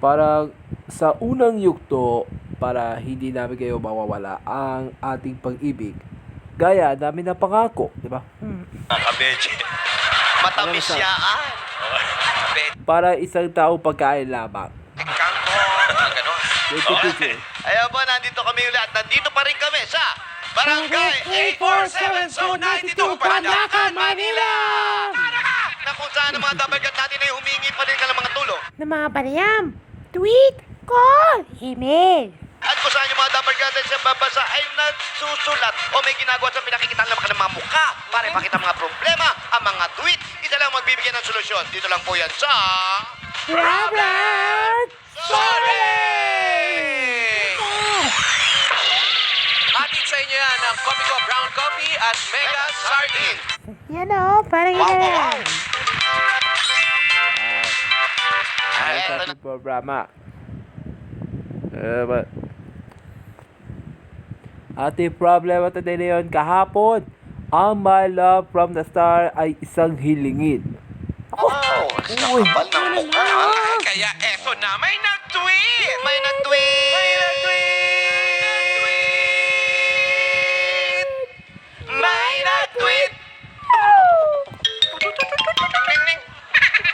Parang sa unang yugto, para hindi namin kayo mawawala ang ating pag-ibig. Gaya namin na pangako, di ba? Kabeche. Matamis Ano, yaan. Kabeche. Para isang tao pagkain lamang. Kangkong. Ganon. Ito, teacher. Ayan po, nandito kami ulit. At nandito pa rin kami sa Barangay 847 Zone 92, Pandacan, Manila! Na kung saan ang mga dabarkat natin ay humingi pa rin ka ng mga tulong. ng mga panayam, tweet, call, email. At kung saan yung mga dabarkat sa babasa ay nagsusulat o may ginagawa sa pinakikita lang ng mga mukha para ipakita ang mga problema, ang mga tweet. Isa lang magbibigyan ng solusyon. Dito lang po yan sa... Robert! Sorry! Hatid sa inyo yan ng Coffee Co Brown Coffee at Mega Sardine. Yan o, parang Wow, yun wow, na. wow. Ay, Eto sa na. ating programa. Ating problema today na yun, kahapon, ang My Love from the Star ay isang hilingin. Wow, Uy. kapal ng mukha. Kaya eto na, may nag-tweet! May nag-tweet! May nag-tweet! May nag-tweet!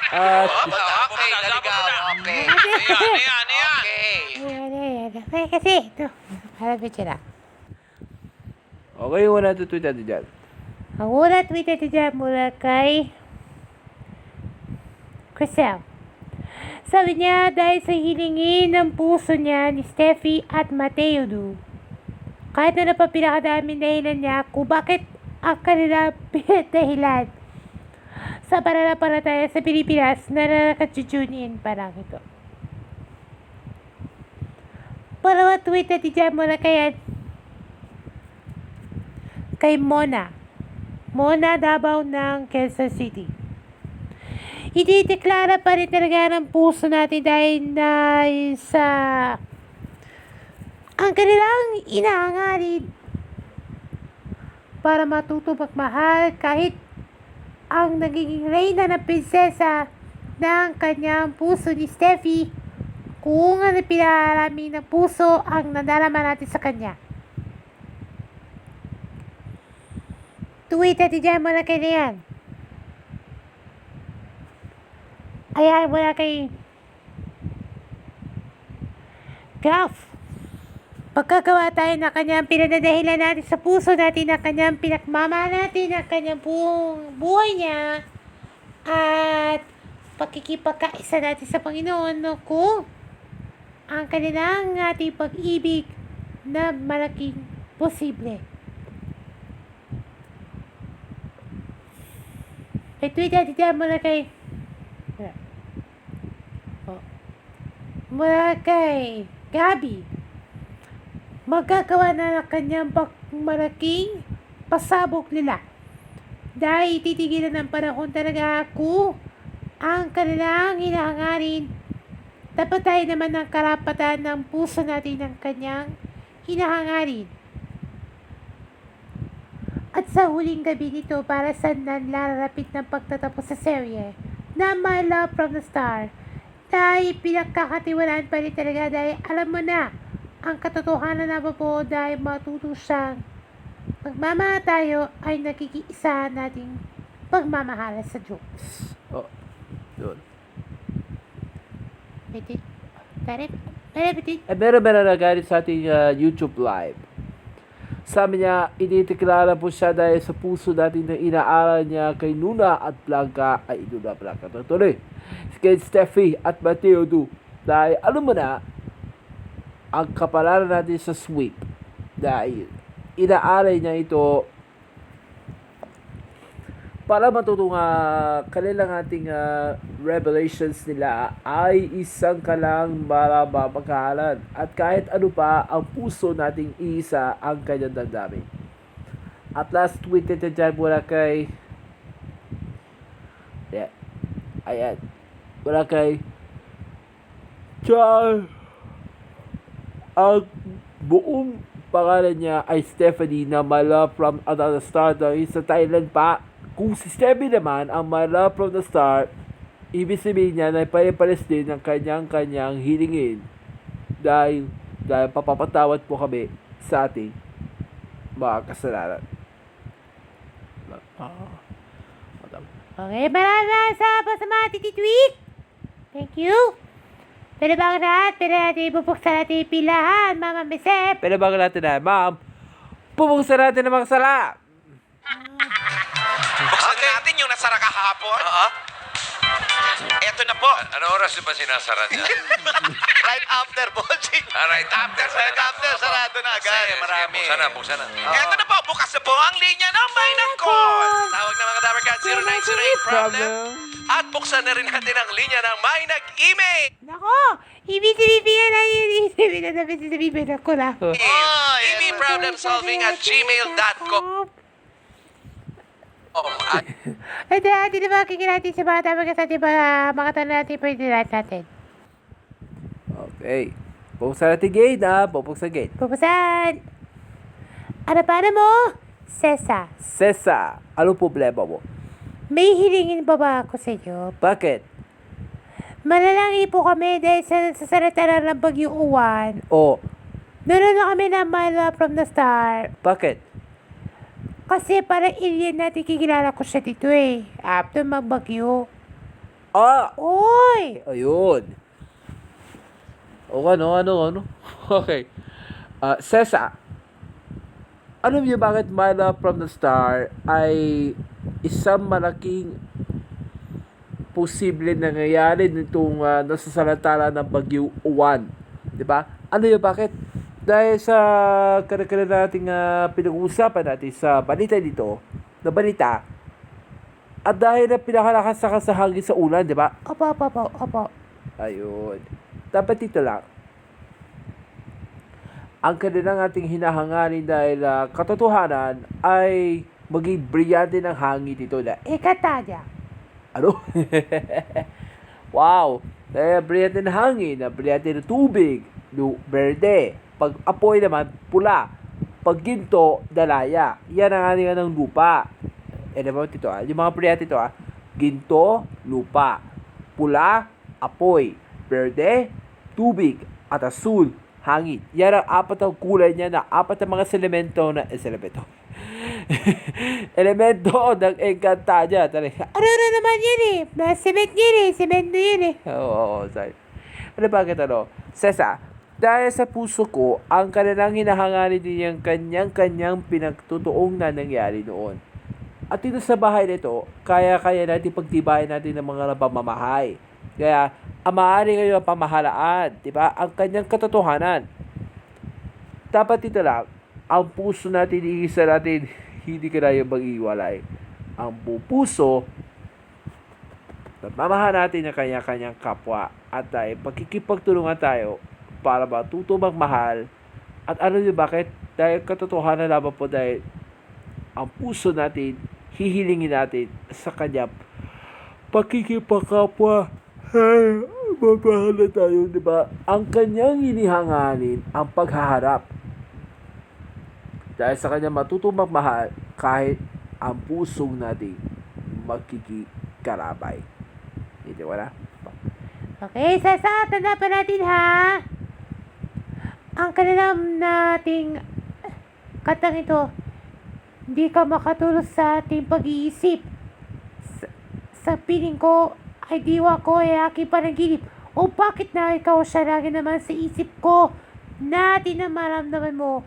At Okay, naligaw. Okay. Ayan. Okay. Ay, kasi, ito. Harapin siya na. okay, wala tutweet natin dyan. Ang una tweet natin dyan mula kay Crisel. Sabi niya, dahil sa hilingin ng puso niya ni Steffi at Mateo Du, kahit na pa pinakadaming dahilan niya kung bakit ang kanila pinadahilan sa pananampalataya sa Pilipinas na nakatutune in parang ito. Pangalawa tweet natin dyan mula kay Mona Davao ng Quezon City. Idideklara pa rin talaga ng puso natin dahil na sa ang kanilang inahangarin para matuto magmahal kahit ang nagiging reyna na prinsesa ng kanyang puso ni Steffi kung ano pinarami ng puso ang nadarama natin sa kanya. Tweet natin dyan muna kay Lian. Ayan, mula kay Graf. Pagkagawa tayo ng kanyang pinadadahilan natin sa puso natin, ng kanyang pinagmamahal natin, ng kanyang buong buhay niya, at pagkikipagkaisa natin sa Panginoon, no, kung ang kanilang ating pag-ibig na malaking posible. May tweet natin dyan mula kay Gabi. Magagawa na ng kanyang malaking pasabog nila dahil titigilan ng panahon talaga kung ang kanilang hinahangarin. Dapat tayo naman ng karapatan ng puso natin ng kanyang hinahangarin. At sa huling gabi nito, para sa nanlarapit ng pagtatapos sa serye na My Love from the Star, dahil pinagkakatiwalaan pa rin talaga dahil alam mo na ang katotohanan na po dahil matuto siyang magmamahal tayo ay nakikiisa nating pagmamahala sa Diyos. Oh, yun. Petit. Meron na nagalit sa ating YouTube live. Sabi niya, idideklara po siya dahil sa puso natin na inaaral niya kay Nuna at Blanca, ay Nuna Blanca, tuloy. Kay Steffi at Mateo Du. Dahil, alam mo na, ang kapalaran natin sa sweep. Dahil, inaaral niya ito para matutunga kanilang ating revelations nila ay isang kalang mapagkahalan. At kahit ano pa, ang puso nating isa ang kanyang damdamin. At last tweet natin dyan mula kay ayan. Mula kay Char. Ang buong pangalan niya ay Stephanie na My Love from Another Star dahil sa Thailand pa. Kung si Stephanie naman ang My Love from the Star ibig sabihin niya na pare-pares din ng kanyang hilingin dahil papapatawad po kami sa ating mga kasalanan. Okay, maraming salamat sa mga tititweet. Thank you. Pero bago lahat, pero natin ibubuksan natin yung pilahan, Mama Mesep. Pero bago natin na, ma'am, pupuksan natin ng mga sala. Buksan natin yung nasara kahapon. Eto na po. Ano oras ba sinasara niya? Right after, Bossing. Right after. Right after, sarado na agad. Kasi Marami. Buksan na. Eto na po, bukas na po ang linya ng May Nag-Call. Tawag na mga Dabber Cats, 0908 problem. At buksan na rin natin ang linya ng May Nag-Email. Nako, ibig-sabihin na yun. Ibig-sabihin ako na. ebproblemsolving@gmail.com. At natin na makikita natin sa mga tama kasi ating mga tanong natin pwede natin. Okay. Pupuksan natin gate, pupuksan gate. Pupusan! Ano paano mo? Sesa, Sesa, anong problema mo? may hilingin ba ako sa inyo? Bakit? Malalangi po kami dahil sa salita ng Bagyong Uwan. O, Nanonood kami ng My Love from the Star. bakit? Kasi parang alien natin kikilala ko siya dito eh. After magbagyo. Ah! Oy! Ayun. O ano? Okay. Sesa, alam niyo bakit My Love from the Star ay isang malaking posible nangyayari nitong nasasalantala ng Bagyong Uwan? Diba? Ano yun bakit? Dahil sa kare-kare nating pinag-uusapan natin sa balita dito, na balita, at dahil na pinakalakas sa hangin sa ulan, di ba? Opo. Ayun. Dapat dito lang. Ang kanilang ating hinahangarin dahil katotohanan ay maging brillante ng hangin dito na. Ikatanya. Ano? Wow! Dahil brillante ng hangin, brillante ng tubig, berde. Pag apoy naman, pula. Pag ginto, dalaya. Yan ang ating ng lupa. Naman ito yung mga brillante ito ginto, lupa. Pula, apoy. Berde, tubig. At asul, hangin. Yan ang apat ang kulay niya na apat ang mga elemento ng Encantadia. Ano naman yan eh? Cement yan eh. Cement na yan eh. Oo, sorry. Ano bakit Sesa, dahil sa puso ko, ang kanilang hinahangarin din yung kanyang pinagtutuong na nangyari noon. At dito sa bahay nito, kaya natin pagtibayin natin ng mga pamamahay. Kaya, maaari kayo ang pamahalaan, di ba? Ang kanyang katotohanan. Dapat dito lang, ang puso natin, iisa natin, hindi kaya mag-iwalay. Ang puso, mamahal natin ang kanya-kanyang kapwa at tayo, pagkikipagtulungan tayo para matuto magmahal. At ano yun, bakit? Dahil katotohanan lamang po dahil ang puso natin, hihilingin natin sa kanya pagkikipagkapwa. Magmahal na tayo, di ba? Ang kanyang inihanganin, ang paghaharap. Dahil sa kanya matuto magmahal kahit ang pusong natin magkikikarabay. Hindi wala? Okay, Sesa, tanda pa natin ha. Ang kanilang nating katang ito, hindi ka makatulog sa ating pag-iisip. Sa piling ko, ay diwa ko ay aking panaginip. O bakit na ikaw siya lagi naman sa isip ko? Natin na maramdaman mo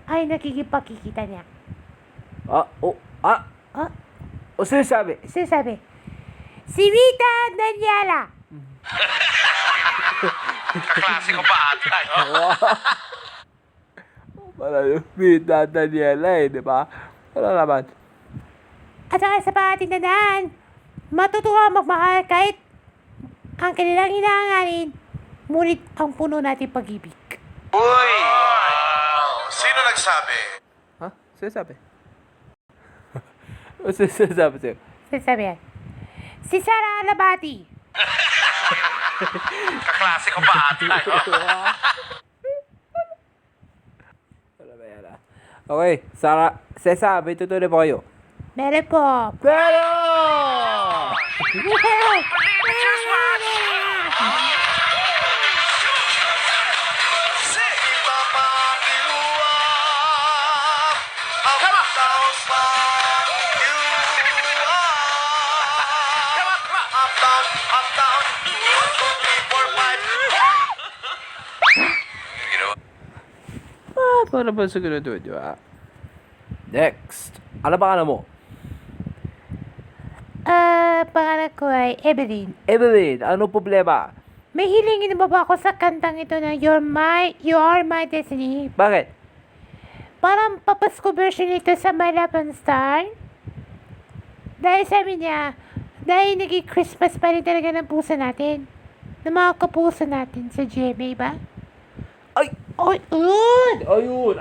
ay nakikipagkikita niya. O sinasabi? Sinasabi, si Rita Daniela. Klasiko pa ata. Para yung Rita Daniela di ba? Wala naman. At saka sa ating tandaan, matutuwa magmahal kahit ang kanilang inahangarin, ngunit ang puno natin pag-ibig. Uy! Sino nagsabi? Ha? Sinasabi? O sinasabi sa'yo? Sinasabi yan. Si Sara Alabati. Kaklasiko pa ata. Wala ba yan Okay, Sara, Cesar, may tutuloy po kayo. Meron po. Pero! Sige pa pakiuwap. Uptown pakiuwap. Uptown, uptown. 1, 2, 3, 4, 5. Ginawa. Para ba sigurado, di ba? Next. Ano ba ka mo? Pangalan ko ay Evelyn. Evelyn, ano problema? May hilingin mo ba ako sa kantang ito na You Are My Destiny? Bakit? Parang papasko version ito sa My Love and Star. Dahil sabi niya, dahil naging Christmas pa rin talaga ng puso natin. Ng mga kapuso natin sa GMA ba? Ay! Ay, yun! Ayun!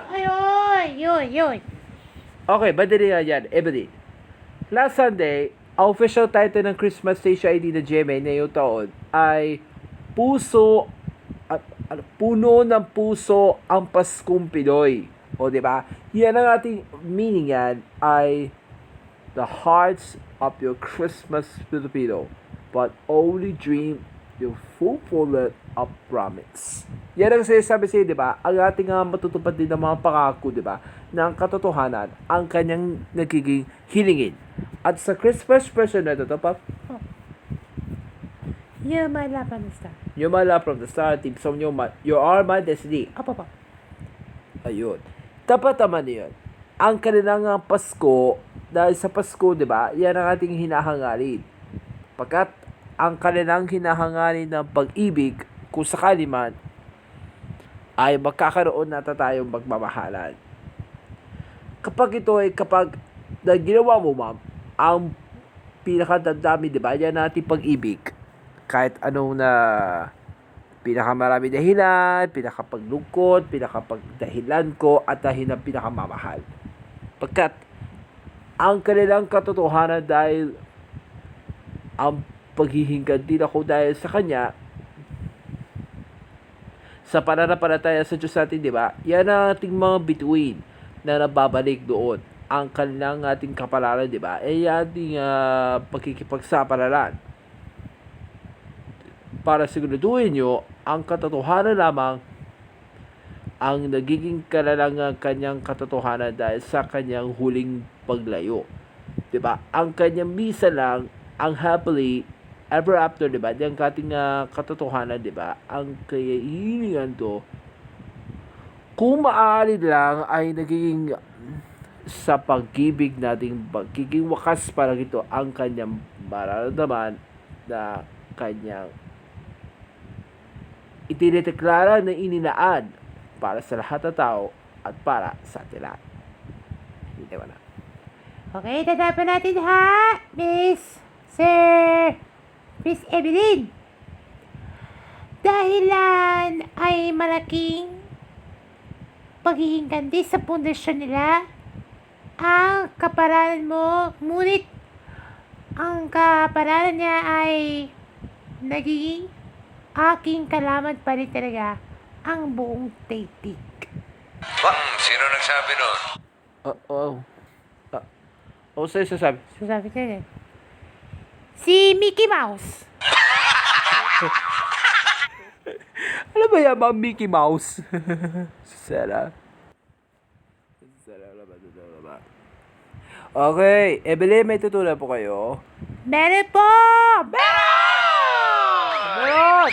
Yun. Okay, madali nga yan, Evelyn. Last Sunday, ang official title ng Christmas Station ID na GMA ngayong taon ay Puso at Puno ng Puso ang Paskong Pinoy. O, di ba? Yan ang ating meaning yan ay the hearts of your Christmas Filipino, but only dream your fulfillment of promise. Yan ang sinasabi sa'yo, di ba? Ang ating matutupad din ng mga pangako, di ba? Ng katotohanan, ang kanyang nagiging hilingin. At sa Christmas version na ito, pa, You My Love and Star. You My Love from the Start, team song You Are My Destiny. Apo. Ayun. Dapat naman yun. Ang kanilang Pasko, dahil sa Pasko, di ba, yan ang ating hinahangarin. Pagkat ang kanilang hinahangarin ng pag-ibig, kung sakali man, ay magkakaroon na tayong magmamahalan. Kapag na ginawa mo, ma'am, ang pinakadadami, di ba, yan natin pag-ibig. Kahit anong na pinakamarami dahilan, pinakapaglungkot, pinakapagdahilan ko, at dahil ng pinakamamahal. Pagkat ang kanilang katotohanan dahil ang paghihinggan din ako dahil sa Kanya, sa pananampalataya sa Diyos natin, di ba? Yan ang ating mga bituin na nababalik doon. Ang kanilang ating kapalaran, di ba? Ating pagkikipagsapalaran. Para siguraduhin nyo, ang katotohanan lamang ang nagiging kalalang kanyang katotohanan dahil sa kanyang huling paglayo. Diba? Ang kanyang misa lang, ang happily ever after, diba? Ang ating katotohanan, diba? Ang kahilingan to, kung maaari lang ay nagiging sa pag-ibig nating pagiging wakas para ito ang kanyang mararamdaman na kanyang itinideklara na ininaan para sa lahat ng tao at para sa atin lahat. Hindi mo na. Okay, tatapan natin ha, Miss Evelyn. Dahilan ay malaking paghihingkandi sa pundasyon nila ang kapalaran mo, ngunit ang kapalaran niya ay nagiging aking kalaman pa rin talaga ang buong daigdig. Sino nagsabi nun? Sa'yo sasabi. Sabi ko yun. Si Mickey Mouse. Ano ba yan, mga Mickey Mouse? Sarah. Okay, Evelyn, may tutunan po kayo. Meron po! Meron!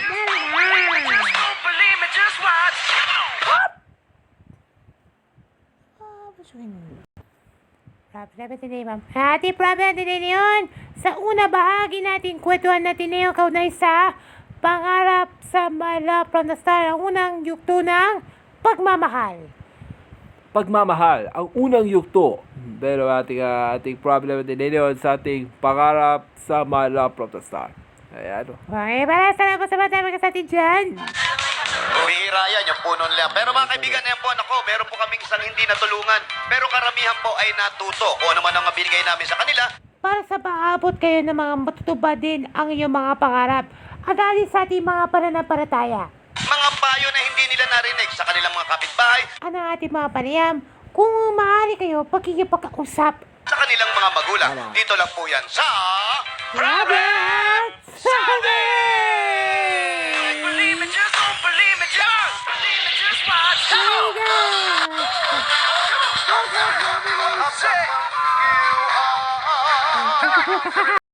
Dapat today, ma'am. Ating problem natin yun. Sa una bahagi natin, kwentuhan natin na yung kaunay sa pangarap sa My Love from the Star. Ang unang yugto ng pagmamahal. Pagmamahal, ang unang yugto. Pero ating problem natin yun sa ating pangarap sa My Love from the Star. Ayan. Okay, para sa po sa mga tayo sa atin dyan. Bihira yan, yung puno nila. Pero mga kaibigan, yan po, ako, meron po kaming isang hindi natulungan. Pero karamihan po ay natuto. Kung ano man ang binigay namin sa kanila. Para sa paabot kayo ng mga matutubad din ang iyong mga pangarap. Agali sa ating mga pananampalataya. Mga payo na hindi nila narinig sa kanilang mga kapitbahay, Ano ang ating mga panayam? Kung maaari kayo, pagkikipag-usap. sa kanilang mga magulang. Dito lang po yan sa Robert Sabi! Believe it, just don't believe it, just believe it, just watch. Come on. Hey, guys! Say you are.